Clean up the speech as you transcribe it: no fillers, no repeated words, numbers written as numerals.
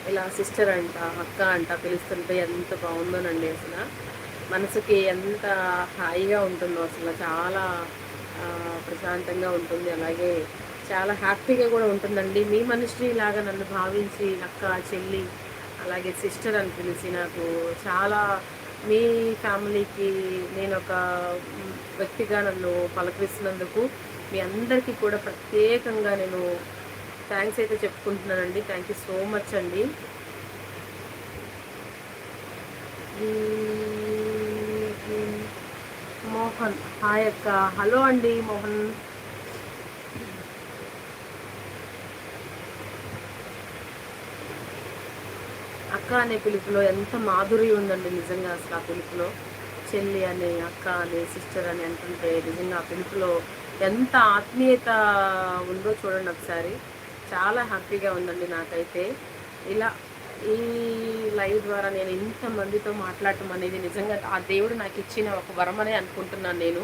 ఇలా సిస్టర్ అంట, అక్క అంట పిలుస్తుంటే ఎంత బాగుందోనండి అసలు. మనసుకి ఎంత హాయిగా ఉంటుందో అసలు. చాలా ప్రశాంతంగా ఉంటుంది. అలాగే చాలా హ్యాపీగా కూడా ఉంటుందండి. మీ మనిషిలాగా నన్ను భావించి అక్క, చెల్లి, అలాగే సిస్టర్ అని పిలిచి నాకు చాలా మీ ఫ్యామిలీకి నేనొక వ్యక్తిగా నన్ను పలకరిస్తున్నందుకు మీ అందరికీ కూడా ప్రత్యేకంగా నేను థ్యాంక్స్ అయితే చెప్పుకుంటున్నానండి. థ్యాంక్ యూ సో మచ్ అండి. మోహన్ హాయ్ అక్క. హలో అండి మోహన్. అక్క అనే పిలుపులో ఎంత మాధుర్యం ఉందండి నిజంగా. అసలు ఆ పిలుపులో చెల్లి అని, అక్క అని, సిస్టర్ అని అంటుంటే నిజంగా ఆ పిలుపులో ఎంత ఆత్మీయత ఉందో చూడండి ఒకసారి. చాలా హ్యాపీగా ఉందండి నాకైతే. ఇలా ఈ లైవ్ ద్వారా నేను ఇంతమందితో మాట్లాడటం అనేది నిజంగా ఆ దేవుడు నాకు ఇచ్చిన ఒక వరం అనే అనుకుంటున్నాను నేను.